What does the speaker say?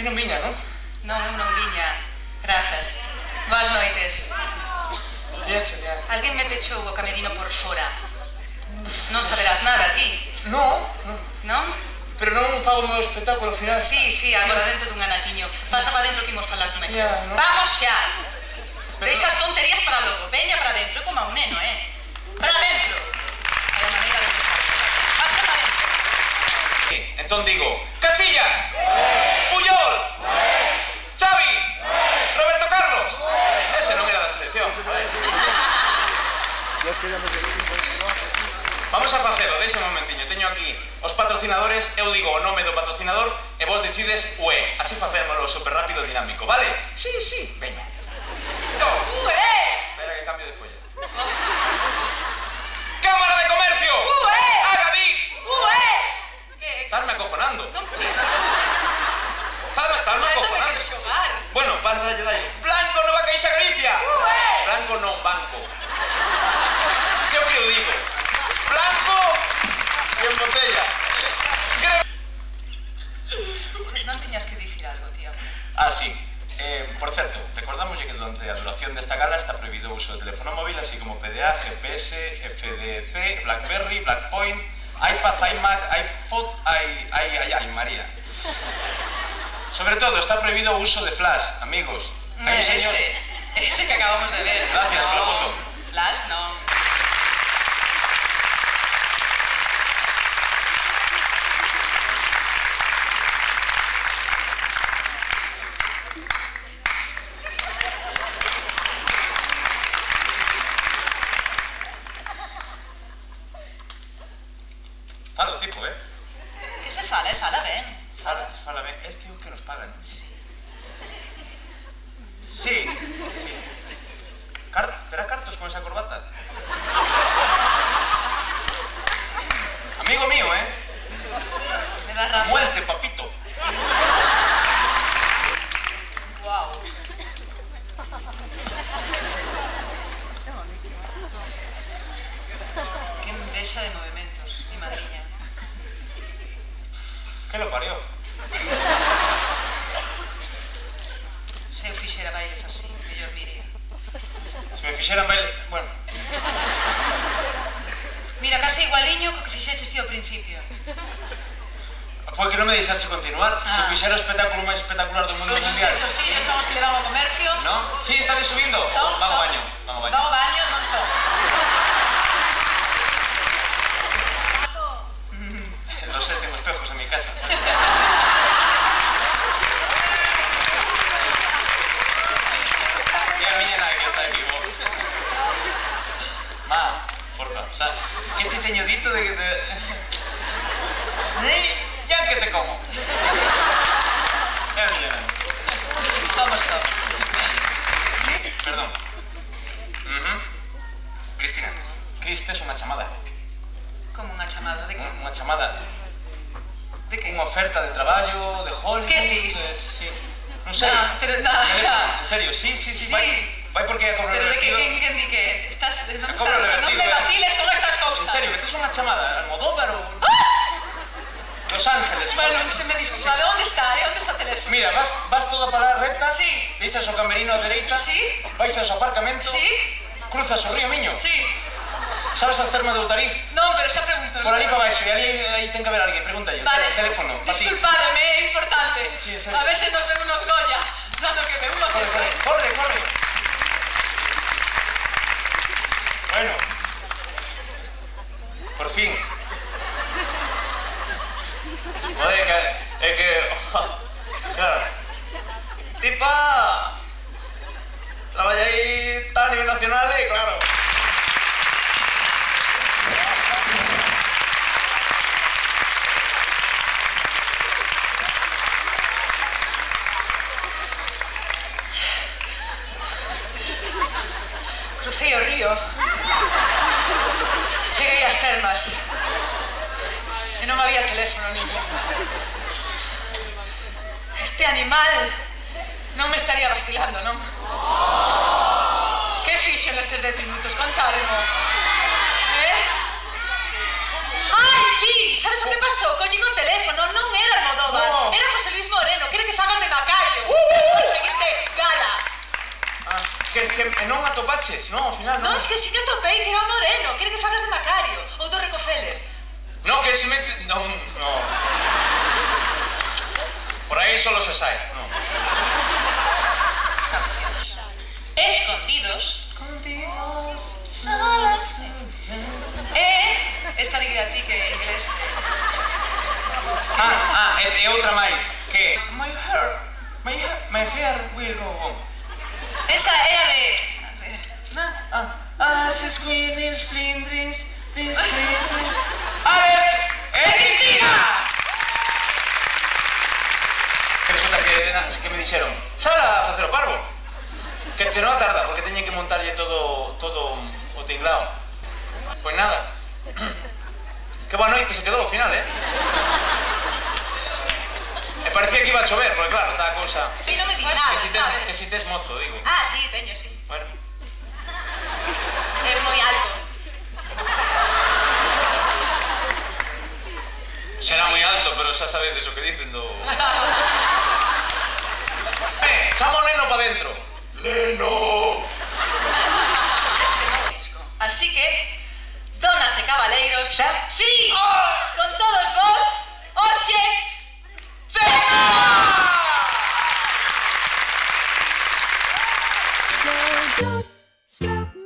non viña, non? Non, eu non viña. Grazas. Boas noites. Viaxe, ya. Alguén me pechou o camerino por fora. Non saberás nada, ti? Non, non. Non? Pero non fago o meu espectáculo ao final. Sí, agora dentro dun anaquiño. Pasa para dentro que imos falar con Mexer. Ya, non? Vamos xa! Pero Deixa as tonterías para logo. Veña para dentro, como a un neno, Para dentro! Hai a maneira de pensar. Pasa para dentro. Sí, entón digo, Casillas, Puyol, Xavi, Roberto Carlos. Ese non era da selección. Vamos a facelo, deixa un momentiño. Teño aquí os patrocinadores, eu digo o nome do patrocinador e vos decides o é. Así facémolo super rápido e dinámico, vale? Sí, veña. Espera que cambio de folla. Cámara de Comercio. Agadic. Que? Estarme acojonando. Non Estarme acojonando. xogar. Bueno, dalle. Blanco Nova Caixa Galicia. Blanco non, banco. Sei o que eu digo. Blanco e en botella. Non tiñas que dicir algo, tío. Ah, sí. Por certo, recordamoslle que durante a duración desta gala está prohibido o uso de teléfono móvil, así como PDA, GPS, FDC, BlackBerry, Blackpoint, iPad, iMac, iPod, María. Sobre todo, está prohibido o uso de flash, amigos. Ese que acabamos de ver. Gracias pola foto. Flash, non. Fala o tipo, Que se fala, fala ben. Fala ben. Este é o que nos paga, non? Sí. Sí. Terá cartos con esa corbata? Amigo mío, Me das razón. Muerte, papito. Guau. Que envexa de movimentos, mi madriña. Que lo parió. Se eu fixera bailes así, mellor miría. Se me fixeran baile... Bueno, Mira, case igualiño co que fixeches ti ao principio. foi que non me deixaste continuar. Se fixera o espectáculo máis espectacular do mundo mundial. Esos fillos son os que levan ao comercio. ¿No? Sí, está subindo. Son. Vamos baño. Vamos baño, non son. Lo sé, tengo espejos en mi casa. Y a miña nai que está aquí, vos. Ma, porfa, o sea, que te teño dito de... Ya que te como. Ya miña nai. Vamos só. Sí, perdón. Cristina, Criste é unha chamada. Como unha chamada, de que? Unha chamada. De que? Unha oferta de traballo, de Hollywood... Que dis? Sí. Non sei. En serio, sí. Vai porque a cobro Pero de que, revertido. quen di que? Estás... Non Cobro revertido. me vaciles con estas cousas. En serio, metes unha chamada, Almodóvar ou... Los Ángeles. Bueno, se me disculpa, onde está, onde está o teléfono? Mira, vas toda para a recta, Sí. deixas o camerino á dereita, Sí. baixas ao aparcamento, Sí. cruzas o río Miño, Sí. sabes as termas de Outariz, Non, pero xa pregunto. por ali para baixo, e aí ten que haber alguén, pregúntalle, Vale. teléfono, pa ti. Disculpademe, é importante. Sí, en serio. A veces nos vemos nos Goya. Dando que me uno Corre. Bueno, por fin. Joder, é que... Claro. Tipa... Traballa aí a nivel nacional e claro. Crucei o río. Cheguei ás termas. E non había teléfono ningún. Este animal non me estaría vacilando, non? Que fixo nestes 10 minutos? Contáremo. Ai, sí! Sabes o que pasou? Collín o teléfono, non era Almodóvar, era José Luis Moreno. Quere que fagas de Que non atopaches, non, ao final non. Non, es que sí que atopei, que era o Moreno. Quere que fagas de Macario ou do Rockefeller. No, que se mete... No. Por aí solo se sae, no. Escondidos. Esta ligue a ti que en inglés... E outra máis, que... My hair will go on. Esa é a de... As squeenies, flindris, this Christmas... ¡Alex! Cristina! Que resulta que me dixeron, Sara, a facer o parvo. Que che non a tarda, porque teñen que montarlle todo o tinglao. Pois nada. Que boa noite se quedou ao final, E parecía que iba a chover, porque claro, está a cousa... E non me di nada, sabes? Que si tes mozo, digo. Sí, teño, sí. Bueno. É moi alto. Será moi alto, pero xa sabedes o que dicen do... Chamo o neno pa dentro. Neno! Este novo disco. Así que, donas e cabaleiros... Sí! Con todos vos, hoxe... Chega! Don't stop